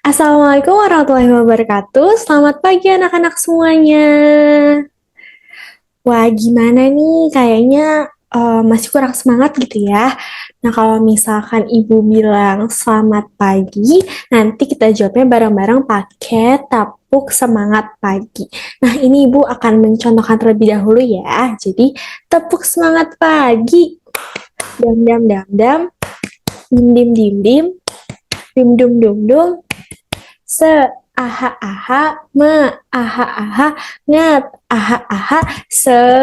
Assalamualaikum warahmatullahi wabarakatuh. Selamat pagi anak-anak semuanya. Wah, gimana nih? Kayaknya masih kurang semangat gitu ya. Nah, kalau misalkan Ibu bilang selamat pagi, nanti kita jawabnya bareng-bareng pakai tepuk semangat pagi. Nah, ini Ibu akan mencontohkan terlebih dahulu ya. Jadi, tepuk semangat pagi. Dam dam dam dam, dim dim dim dim, dum dum dum dum, se aha aha me aha aha ngat aha aha semangat.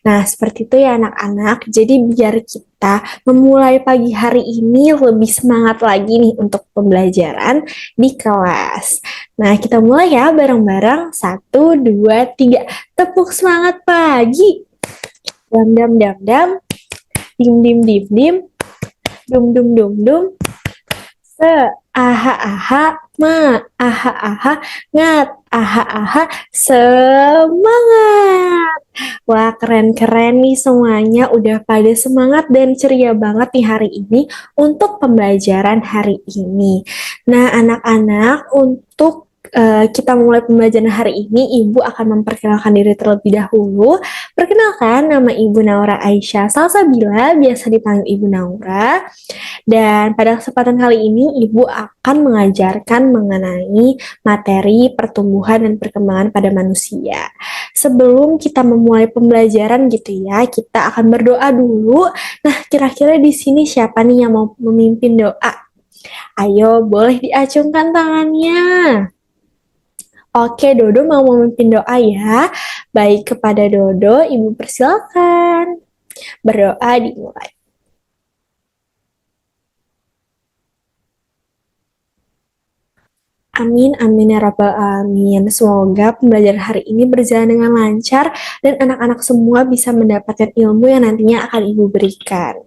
Nah, seperti itu ya anak-anak. Jadi biar kita memulai pagi hari ini lebih semangat lagi nih untuk pembelajaran di kelas. Nah, kita mulai ya bareng-bareng. Satu, dua, tiga. Tepuk semangat pagi. Dam dam dam dam. Dim dim dim dim. Dum dum dum dum. Se aha aha ma aha aha ngat aha aha semangat. Wah, keren-keren nih semuanya, udah pada semangat dan ceria banget nih hari ini untuk pembelajaran hari ini. Nah, anak-anak, untuk kita mulai pembelajaran hari ini, Ibu akan memperkenalkan diri terlebih dahulu. Perkenalkan, nama Ibu Naura Aisyah Salsabila, biasa dipanggil Ibu Naura. Dan pada kesempatan kali ini, Ibu akan mengajarkan mengenai materi pertumbuhan dan perkembangan pada manusia. Sebelum kita memulai pembelajaran gitu ya, kita akan berdoa dulu. Nah, kira-kira di sini siapa nih yang mau memimpin doa? Ayo, boleh diacungkan tangannya. Oke, Dodo mau memimpin doa ya. Baik, kepada Dodo, Ibu persilakan. Berdoa dimulai. Amin, amin ya rabbal alamin. Semoga pembelajaran hari ini berjalan dengan lancar dan anak-anak semua bisa mendapatkan ilmu yang nantinya akan Ibu berikan.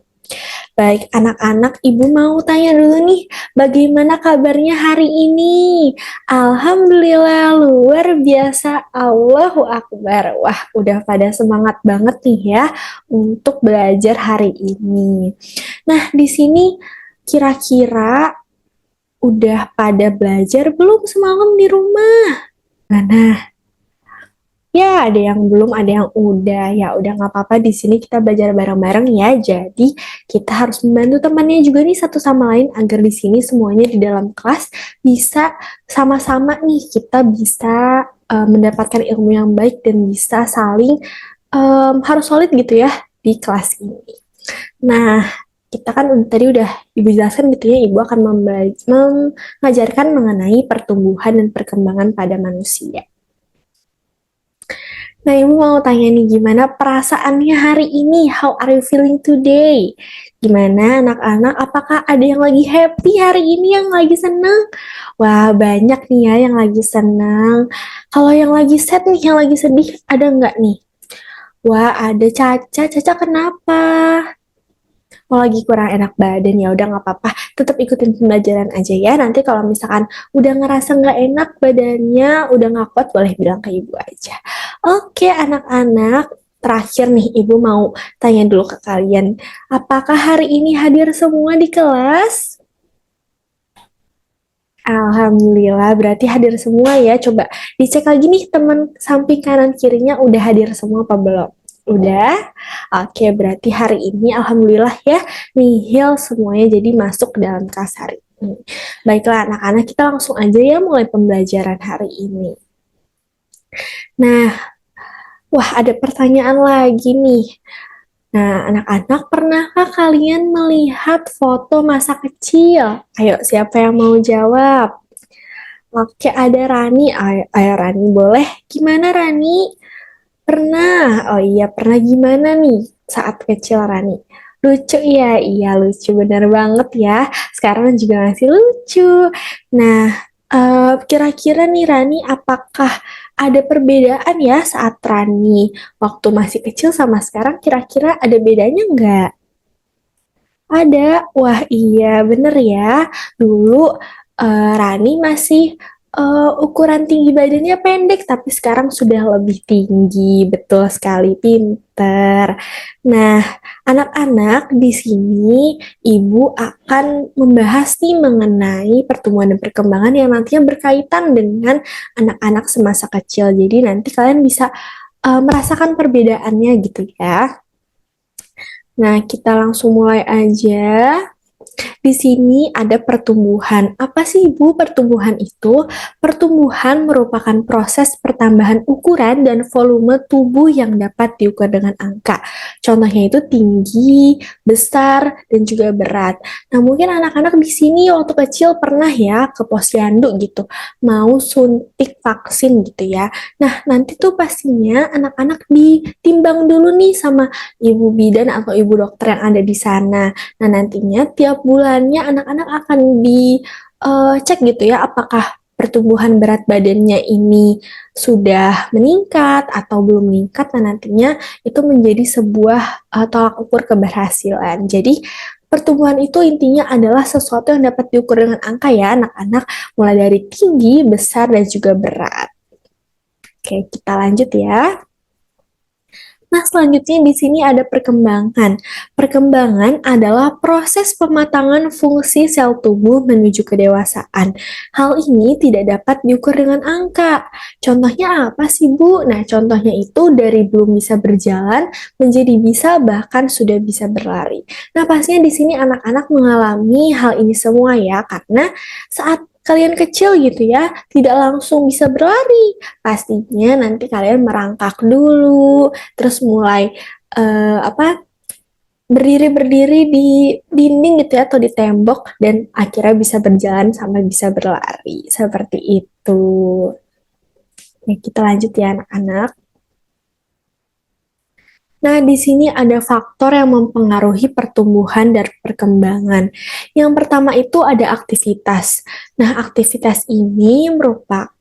Baik, anak-anak, Ibu mau tanya dulu nih, bagaimana kabarnya hari ini? Alhamdulillah, luar biasa, Allahu Akbar. Wah, udah pada semangat banget nih ya untuk belajar hari ini. Nah, di sini kira-kira udah pada belajar belum semalam di rumah? Nah, ya ada yang belum, ada yang udah. Ya udah nggak apa-apa, di sini kita belajar bareng-bareng ya. Jadi kita harus membantu temannya juga nih satu sama lain agar di sini semuanya di dalam kelas bisa sama-sama nih kita bisa mendapatkan ilmu yang baik dan bisa saling harus solid gitu ya di kelas ini. Nah, kita kan tadi udah Ibu jelaskan gitu ya, Ibu akan mengajarkan mengenai pertumbuhan dan perkembangan pada manusia. Nah, Ibu mau tanya nih, gimana perasaannya hari ini? How are you feeling today? Gimana anak-anak? Apakah ada yang lagi happy hari ini, yang lagi senang? Wah, banyak nih ya yang lagi senang. Kalau yang lagi sad nih, yang lagi sedih, ada nggak nih? Wah, ada Caca. Caca kenapa? Kalau lagi kurang enak badan ya udah nggak apa-apa, tetap ikutin pembelajaran aja ya. Nanti kalau misalkan udah ngerasa nggak enak badannya, udah nggak kuat, boleh bilang ke ibu aja. Oke anak-anak, terakhir nih ibu mau tanya dulu ke kalian, apakah hari ini hadir semua di kelas? Alhamdulillah, berarti hadir semua ya. Coba dicek lagi nih teman samping kanan kirinya udah hadir semua apa belum? Udah? Oke, berarti hari ini Alhamdulillah ya, nihil semuanya jadi masuk ke dalam kelas hari ini. Baiklah anak-anak, kita langsung aja ya mulai pembelajaran hari ini. Nah, wah ada pertanyaan lagi nih. Nah, anak-anak, pernahkah kalian melihat foto masa kecil? Ayo, siapa yang mau jawab? Oke, ada Rani. Ayo, Rani, boleh. Gimana, Rani? Pernah. Oh iya, pernah gimana nih saat kecil, Rani? Lucu ya? Iya, lucu. Bener banget ya. Sekarang juga masih lucu. Nah, kira-kira nih, Rani, apakah ada perbedaan ya saat Rani waktu masih kecil sama sekarang? Kira-kira ada bedanya nggak? Ada. Wah, iya, bener ya. Dulu Rani masih ukuran tinggi badannya pendek, tapi sekarang sudah lebih tinggi. Betul sekali, pinter. Nah, anak-anak di sini ibu akan membahas nih mengenai pertumbuhan dan perkembangan yang nantinya berkaitan dengan anak-anak semasa kecil. Jadi nanti kalian bisa merasakan perbedaannya gitu ya. Nah, kita langsung mulai aja. Di sini ada pertumbuhan. Apa sih, Ibu, pertumbuhan itu? Pertumbuhan merupakan proses pertambahan ukuran dan volume tubuh yang dapat diukur dengan angka. Contohnya itu tinggi, besar, dan juga berat. Nah, mungkin anak-anak di sini waktu kecil pernah ya ke posyandu gitu, mau suntik vaksin gitu ya. Nah, nanti tuh pastinya anak-anak ditimbang dulu nih sama ibu bidan atau ibu dokter yang ada di sana. Nah, nantinya tiap bulannya anak-anak akan dicek gitu ya, apakah pertumbuhan berat badannya ini sudah meningkat atau belum meningkat. Nah, nantinya itu menjadi sebuah tolak ukur keberhasilan. Jadi, pertumbuhan itu intinya adalah sesuatu yang dapat diukur dengan angka ya, anak-anak, mulai dari tinggi, besar, dan juga berat. Oke, kita lanjut ya. Nah, selanjutnya di sini ada perkembangan. Perkembangan adalah proses pematangan fungsi sel tubuh menuju kedewasaan. Hal ini tidak dapat diukur dengan angka. Contohnya apa sih, Bu? Nah, contohnya itu dari belum bisa berjalan menjadi bisa bahkan sudah bisa berlari. Nah, pastinya di sini anak-anak mengalami hal ini semua ya, karena saat kalian kecil gitu ya, tidak langsung bisa berlari. Pastinya nanti kalian merangkak dulu, terus mulai apa berdiri-berdiri di dinding gitu ya atau di tembok dan akhirnya bisa berjalan sampai bisa berlari seperti itu. Ya, kita lanjut ya anak-anak. Nah, di sini ada faktor yang mempengaruhi pertumbuhan dan perkembangan. Yang pertama itu ada aktivitas. Nah, aktivitas ini merupakan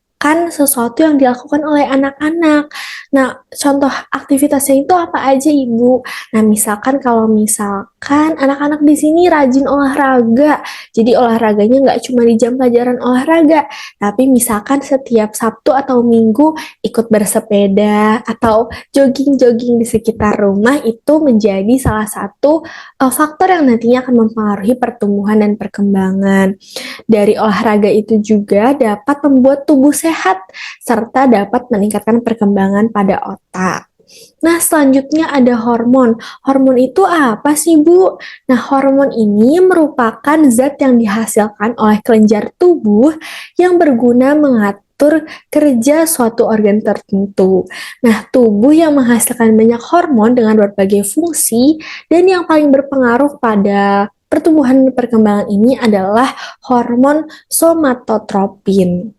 sesuatu yang dilakukan oleh anak-anak. Nah, contoh aktivitasnya itu apa aja, Ibu? Nah, misalkan kalau misalkan anak-anak di sini rajin olahraga, jadi olahraganya nggak cuma di jam pelajaran olahraga, tapi misalkan setiap Sabtu atau Minggu ikut bersepeda atau jogging-jogging di sekitar rumah itu menjadi salah satu faktor yang nantinya akan mempengaruhi pertumbuhan dan perkembangan. Dari olahraga itu juga dapat membuat tubuh sehat serta dapat meningkatkan perkembangan pada otak. Nah, selanjutnya ada hormon. Hormon itu apa sih, Bu? Nah, hormon ini merupakan zat yang dihasilkan oleh kelenjar tubuh yang berguna mengatur kerja suatu organ tertentu. Nah, tubuh yang menghasilkan banyak hormon dengan berbagai fungsi dan yang paling berpengaruh pada pertumbuhan dan perkembangan ini adalah hormon somatotropin.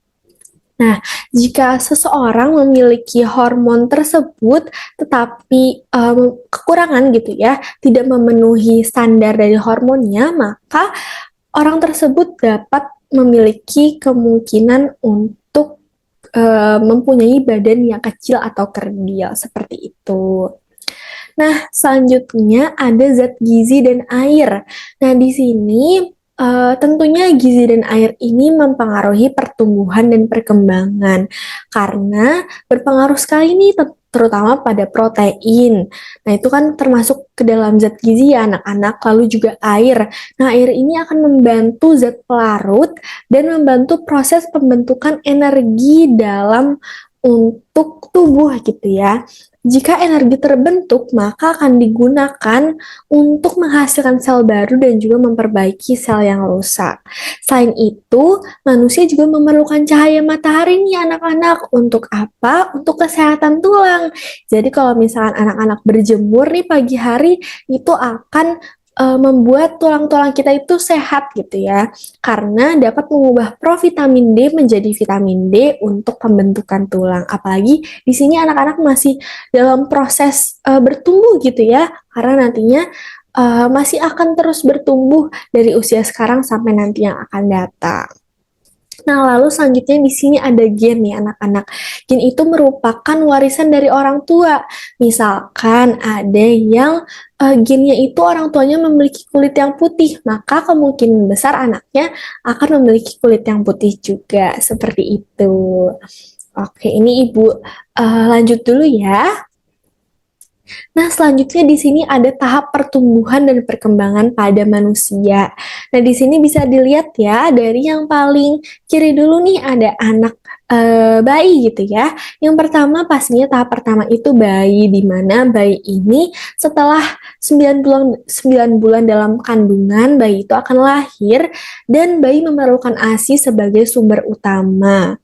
Nah, jika seseorang memiliki hormon tersebut tetapi kekurangan gitu ya, tidak memenuhi standar dari hormonnya, maka orang tersebut dapat memiliki kemungkinan untuk mempunyai badan yang kecil atau kerdil seperti itu. Nah, selanjutnya ada zat gizi dan air. Nah, di sini tentunya gizi dan air ini mempengaruhi pertumbuhan dan perkembangan karena berpengaruh sekali nih terutama pada protein. Nah, itu kan termasuk ke dalam zat gizi ya anak-anak, lalu juga air. Nah, air ini akan membantu zat pelarut dan membantu proses pembentukan energi dalam untuk tubuh gitu ya. Jika energi terbentuk, maka akan digunakan untuk menghasilkan sel baru dan juga memperbaiki sel yang rusak. Selain itu, manusia juga memerlukan cahaya matahari nih anak-anak. Untuk apa? Untuk kesehatan tulang. Jadi kalau misalkan anak-anak berjemur nih pagi hari, itu akan membuat tulang-tulang kita itu sehat gitu ya, karena dapat mengubah provitamin D menjadi vitamin D untuk pembentukan tulang. Apalagi di sini anak-anak masih dalam proses bertumbuh gitu ya, karena nantinya masih akan terus bertumbuh dari usia sekarang sampai nanti yang akan datang. Nah, lalu selanjutnya di sini ada gen nih anak-anak. Gen itu merupakan warisan dari orang tua. Misalkan ada yang gennya itu orang tuanya memiliki kulit yang putih, maka kemungkinan besar anaknya akan memiliki kulit yang putih juga, seperti itu. Oke, ini Ibu lanjut dulu ya. Nah, selanjutnya di sini ada tahap pertumbuhan dan perkembangan pada manusia. Nah, di sini bisa dilihat ya, dari yang paling kiri dulu nih ada anak bayi gitu ya. Yang pertama pastinya tahap pertama itu bayi, di mana bayi ini setelah 9 bulan dalam kandungan, bayi itu akan lahir dan bayi memerlukan ASI sebagai sumber utama.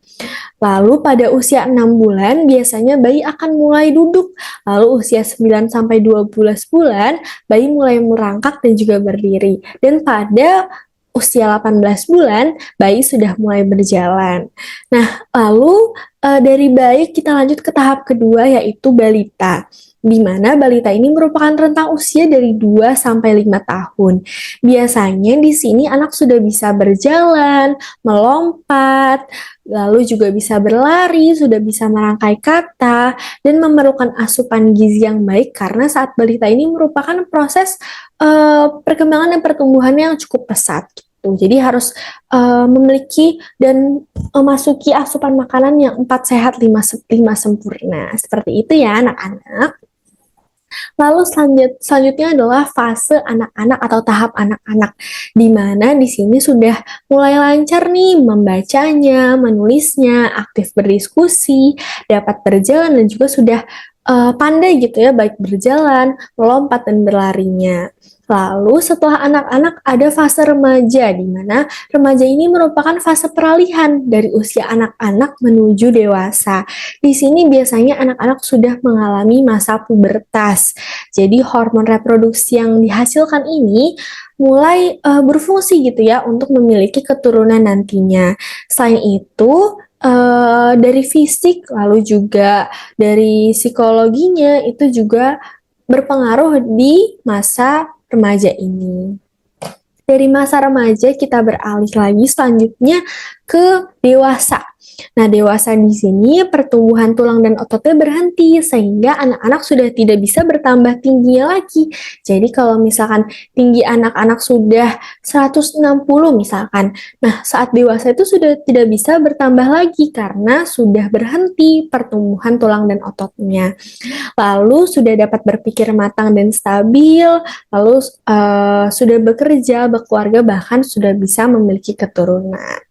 Lalu pada usia 6 bulan biasanya bayi akan mulai duduk. Lalu usia 9 sampai 12 bulan bayi mulai merangkak dan juga berdiri. Dan pada usia 18 bulan bayi sudah mulai berjalan. Nah, lalu dari bayi kita lanjut ke tahap kedua yaitu balita, di mana balita ini merupakan rentang usia dari 2 sampai 5 tahun. Biasanya di sini anak sudah bisa berjalan, melompat, lalu juga bisa berlari, sudah bisa merangkai kata, dan memerlukan asupan gizi yang baik karena saat balita ini merupakan proses perkembangan dan pertumbuhan yang cukup pesat gitu. Jadi harus memiliki dan memasuki asupan makanan yang 4 sehat 5 sempurna. Seperti itu ya anak-anak. Lalu selanjutnya adalah fase anak-anak atau tahap anak-anak, di mana di sini sudah mulai lancar nih membacanya, menulisnya, aktif berdiskusi, dapat berjalan dan juga sudah pandai gitu ya, baik berjalan, melompat dan berlarinya. Lalu setelah anak-anak ada fase remaja, di mana remaja ini merupakan fase peralihan dari usia anak-anak menuju dewasa. Di sini biasanya anak-anak sudah mengalami masa pubertas. Jadi hormon reproduksi yang dihasilkan ini mulai berfungsi gitu ya untuk memiliki keturunan nantinya. Selain itu, dari fisik lalu juga dari psikologinya itu juga berpengaruh di masa remaja ini. Dari masa remaja kita beralih lagi selanjutnya ke dewasa. Nah, dewasa di sini pertumbuhan tulang dan ototnya berhenti sehingga anak-anak sudah tidak bisa bertambah tingginya lagi. Jadi kalau misalkan tinggi anak-anak sudah 160 misalkan, nah saat dewasa itu sudah tidak bisa bertambah lagi karena sudah berhenti pertumbuhan tulang dan ototnya. Lalu sudah dapat berpikir matang dan stabil, lalu sudah bekerja, berkeluarga, bahkan sudah bisa memiliki keturunan.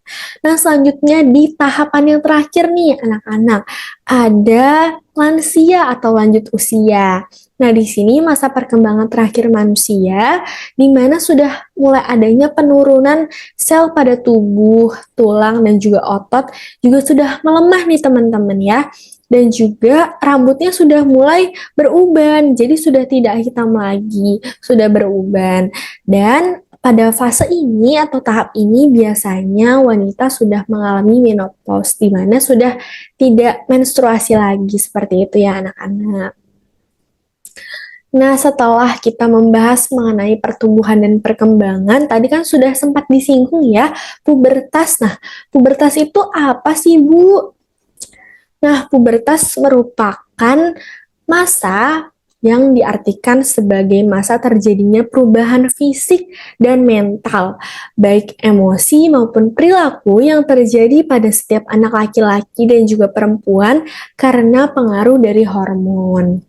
Nah, selanjutnya di tahapan yang terakhir nih anak-anak, ada lansia atau lanjut usia. Nah, di sini masa perkembangan terakhir manusia, di mana sudah mulai adanya penurunan sel pada tubuh, tulang, dan juga otot, juga sudah melemah nih teman-teman ya. Dan juga rambutnya sudah mulai beruban, jadi sudah tidak hitam lagi, sudah beruban. Dan pada fase ini atau tahap ini biasanya wanita sudah mengalami menopause, di mana sudah tidak menstruasi lagi, seperti itu ya anak-anak. Nah, setelah kita membahas mengenai pertumbuhan dan perkembangan, tadi kan sudah sempat disinggung ya, pubertas. Nah, pubertas itu apa sih, Bu? Nah, pubertas merupakan masa yang diartikan sebagai masa terjadinya perubahan fisik dan mental, baik emosi maupun perilaku yang terjadi pada setiap anak laki-laki dan juga perempuan karena pengaruh dari hormon.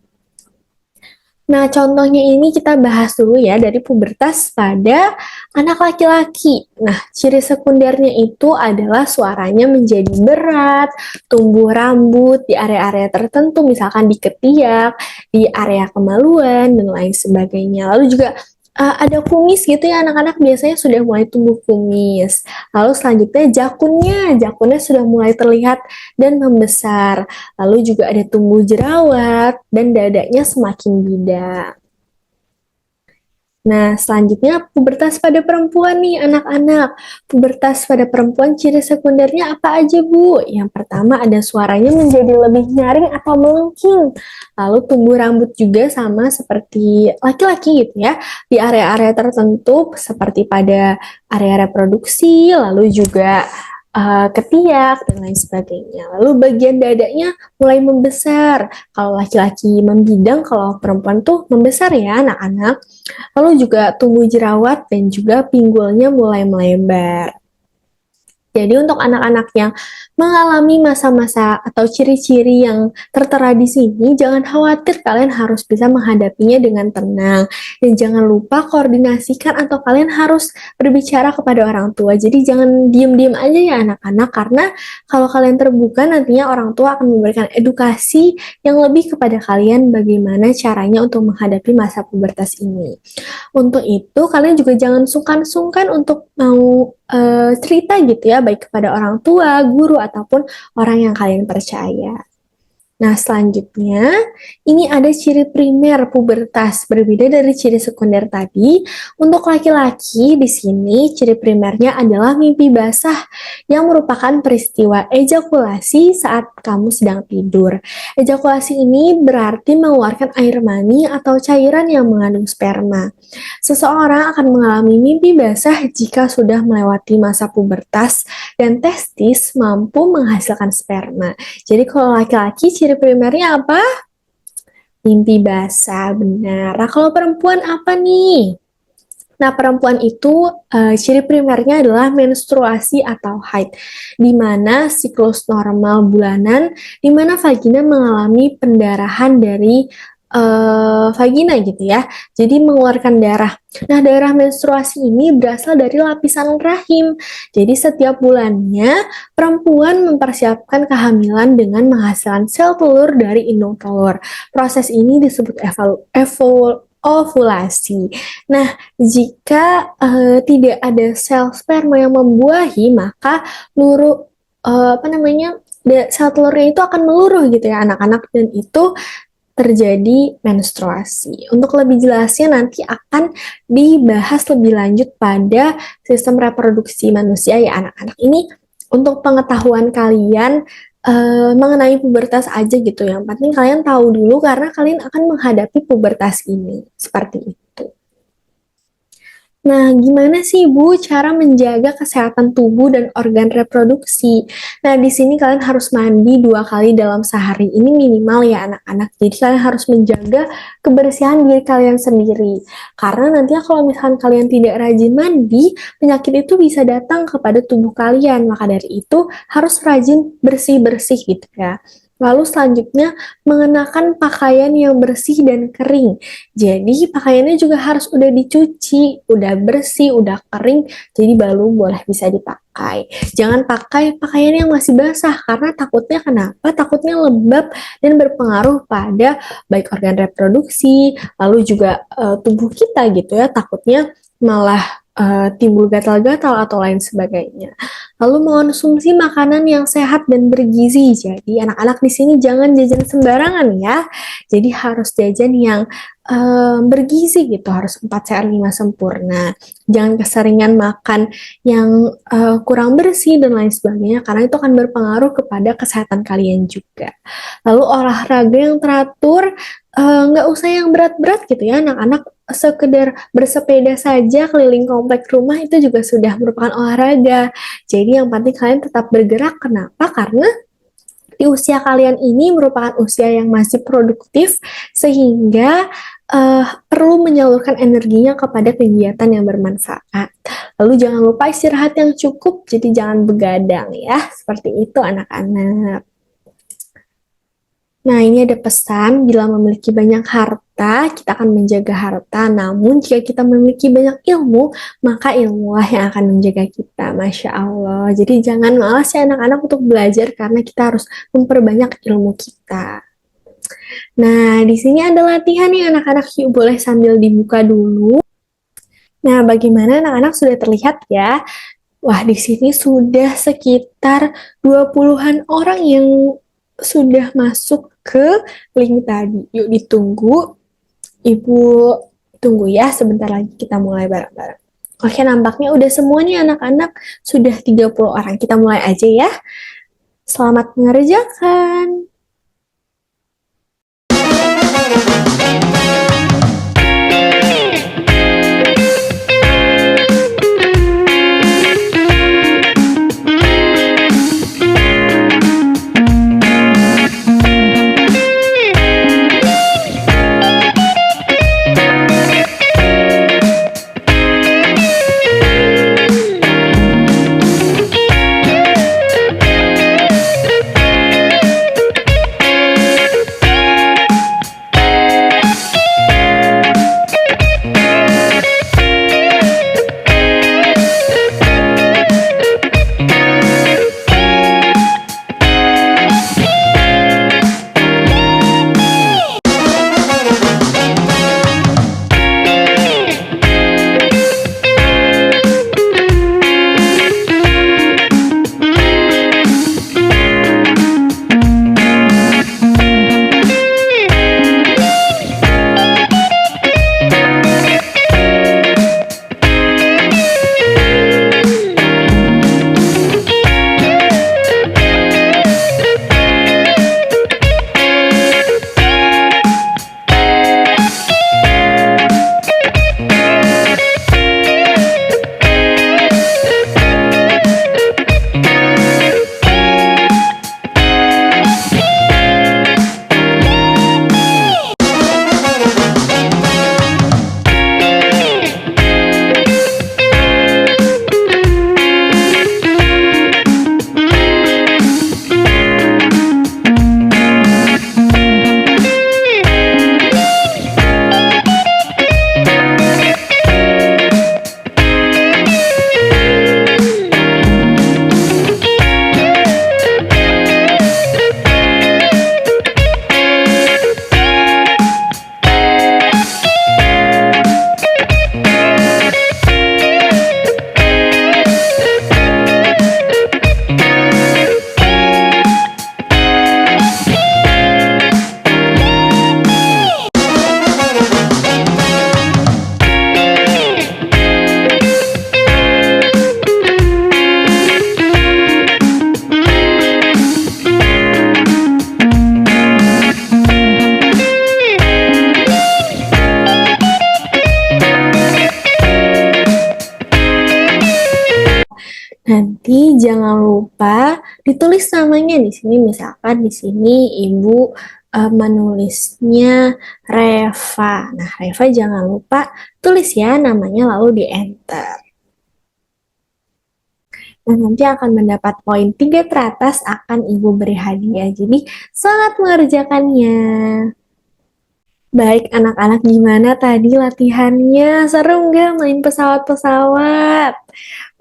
Nah, contohnya ini kita bahas dulu ya dari pubertas pada anak laki-laki. Nah, ciri sekundernya itu adalah suaranya menjadi berat, tumbuh rambut di area-area tertentu, misalkan di ketiak, di area kemaluan, dan lain sebagainya. Lalu juga ada kumis gitu ya, anak-anak biasanya sudah mulai tumbuh kumis. Lalu selanjutnya jakunnya sudah mulai terlihat dan membesar. Lalu juga ada tumbuh jerawat dan dadanya semakin bidak. Nah, selanjutnya pubertas pada perempuan nih anak-anak. Pubertas pada perempuan ciri sekundernya apa aja, Bu? Yang pertama ada suaranya menjadi lebih nyaring atau melengking. Lalu tumbuh rambut juga sama seperti laki-laki gitu ya. Di area-area tertentu seperti pada area reproduksi, lalu juga ketiak, dan lain sebagainya. Lalu bagian dadanya mulai membesar. Kalau laki-laki membidang, kalau perempuan tuh membesar ya anak-anak. Lalu juga tumbuh jerawat dan juga pinggulnya mulai melebar. Jadi untuk anak-anak yang mengalami masa-masa atau ciri-ciri yang tertera di sini, jangan khawatir, kalian harus bisa menghadapinya dengan tenang. Dan jangan lupa koordinasikan atau kalian harus berbicara kepada orang tua. Jadi jangan diem-diem aja ya anak-anak, karena kalau kalian terbuka nantinya orang tua akan memberikan edukasi yang lebih kepada kalian bagaimana caranya untuk menghadapi masa pubertas ini. Untuk itu, kalian juga jangan sungkan-sungkan untuk mau cerita gitu ya, baik kepada orang tua, guru, ataupun orang yang kalian percaya. Nah, selanjutnya, ini ada ciri primer pubertas, berbeda dari ciri sekunder tadi. Untuk laki-laki, di sini ciri primernya adalah mimpi basah, yang merupakan peristiwa ejakulasi saat kamu sedang tidur. Ejakulasi ini berarti mengeluarkan air mani atau cairan yang mengandung sperma. Seseorang akan mengalami mimpi basah jika sudah melewati masa pubertas dan testis mampu menghasilkan sperma. Jadi kalau laki-laki ciri primernya apa? Mimpi basah, benar. Nah, kalau perempuan apa nih? Nah, perempuan itu ciri primernya adalah menstruasi atau haid, di mana siklus normal bulanan, di mana vagina mengalami pendarahan dari vagina gitu ya, jadi mengeluarkan darah. Nah, darah menstruasi ini berasal dari lapisan rahim. Jadi setiap bulannya perempuan mempersiapkan kehamilan dengan menghasilkan sel telur dari indung telur. Proses ini disebut ovulasi. Nah, jika tidak ada sel sperma yang membuahi, maka luruh sel telurnya itu akan meluruh gitu ya anak-anak, dan itu terjadi menstruasi. Untuk lebih jelasnya nanti akan dibahas lebih lanjut pada sistem reproduksi manusia ya anak-anak. Ini untuk pengetahuan kalian mengenai pubertas aja gitu. Yang penting kalian tahu dulu karena kalian akan menghadapi pubertas ini. Seperti itu. Nah, gimana sih Bu cara menjaga kesehatan tubuh dan organ reproduksi? Nah, di sini kalian harus mandi 2 kali dalam sehari. Ini minimal ya anak-anak. Jadi kalian harus menjaga kebersihan diri kalian sendiri. Karena nantinya kalau misalkan kalian tidak rajin mandi, penyakit itu bisa datang kepada tubuh kalian. Maka dari itu harus rajin bersih-bersih gitu ya. Lalu selanjutnya mengenakan pakaian yang bersih dan kering. Jadi pakaiannya juga harus udah dicuci, udah bersih, udah kering, jadi baru boleh bisa dipakai. Jangan pakai pakaian yang masih basah, karena takutnya kenapa? Takutnya lembab dan berpengaruh pada baik organ reproduksi, lalu juga tubuh kita gitu ya, takutnya malah timbul gatal-gatal atau lain sebagainya. Lalu mengonsumsi makanan yang sehat dan bergizi. Jadi anak-anak di sini jangan jajan sembarangan ya. Jadi harus jajan yang bergizi gitu, harus 4 sehat 5 sempurna. Jangan keseringan makan yang kurang bersih dan lain sebagainya, karena itu akan berpengaruh kepada kesehatan kalian juga. Lalu olahraga yang teratur, nggak usah yang berat-berat gitu ya anak-anak, sekedar bersepeda saja keliling komplek rumah itu juga sudah merupakan olahraga. Jadi yang penting kalian tetap bergerak. Kenapa? Karena di usia kalian ini merupakan usia yang masih produktif, sehingga perlu menyalurkan energinya kepada kegiatan yang bermanfaat. Lalu jangan lupa istirahat yang cukup, jadi jangan begadang ya. Seperti itu anak-anak. Nah, ini ada pesan, bila memiliki banyak harta, kita akan menjaga harta. Namun, jika kita memiliki banyak ilmu, maka ilmulah yang akan menjaga kita. Masya Allah. Jadi, jangan malas ya anak-anak untuk belajar, karena kita harus memperbanyak ilmu kita. Nah, di sini ada latihan nih anak-anak. Yuk, boleh sambil dibuka dulu. Nah, bagaimana anak-anak sudah terlihat ya? Wah, di sini sudah sekitar 20-an orang yang sudah masuk ke link tadi. Yuk ditunggu. Ibu tunggu ya, sebentar lagi kita mulai bareng-bareng. Oke, nampaknya udah semuanya anak-anak, sudah 30 orang. Kita mulai aja ya. Selamat mengerjakan. jangan lupa ditulis namanya di sini. Misalkan di sini Ibu menulisnya Reva. Nah, Reva jangan lupa tulis ya namanya lalu di enter. Nah, nanti akan mendapat poin 3 teratas akan Ibu beri hadiah. Jadi, semangat mengerjakannya. Baik, anak-anak gimana tadi latihannya? Seru nggak main pesawat-pesawat?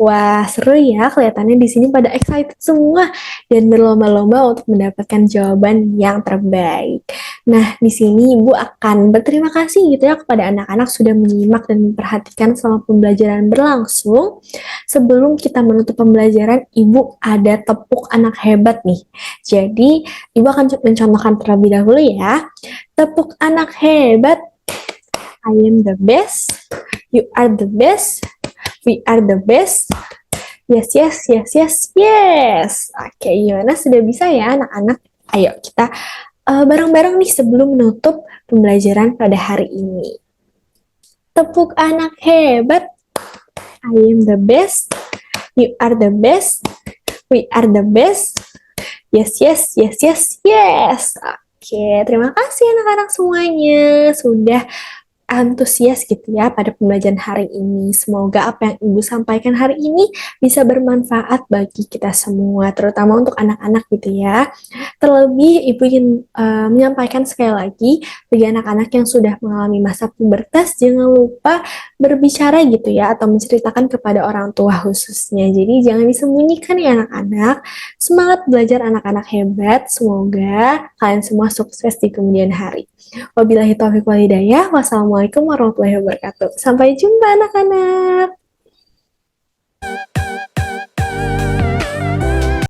Wah, seru ya. Kelihatannya di sini pada excited semua dan berlomba-lomba untuk mendapatkan jawaban yang terbaik. Nah, di sini Ibu akan berterima kasih gitu ya kepada anak-anak sudah menyimak dan memperhatikan selama pembelajaran berlangsung. Sebelum kita menutup pembelajaran, Ibu ada tepuk anak hebat nih. Jadi, Ibu akan mencontohkan terlebih dahulu ya. Tepuk anak hebat. I am the best. You are the best. We are the best. Yes, yes, yes, yes, yes. Oke, gimana? Sudah bisa ya anak-anak? Ayo kita bareng-bareng nih sebelum menutup pembelajaran pada hari ini. Tepuk anak hebat. I am the best. You are the best. We are the best. Yes, yes, yes, yes, yes. Oke, terima kasih anak-anak semuanya sudah antusias gitu ya pada pembelajaran hari ini. Semoga apa yang Ibu sampaikan hari ini bisa bermanfaat bagi kita semua, terutama untuk anak-anak gitu ya. Terlebih Ibu ingin menyampaikan sekali lagi bagi anak-anak yang sudah mengalami masa pubertas, jangan lupa berbicara gitu ya atau menceritakan kepada orang tua khususnya. Jadi jangan disembunyikan ya anak-anak. Semangat belajar anak-anak hebat. Semoga kalian semua sukses di kemudian hari. Wabillahi taufiq wal hidayah. Wassalamualaikum warahmatullahi wabarakatuh. Sampai jumpa anak-anak.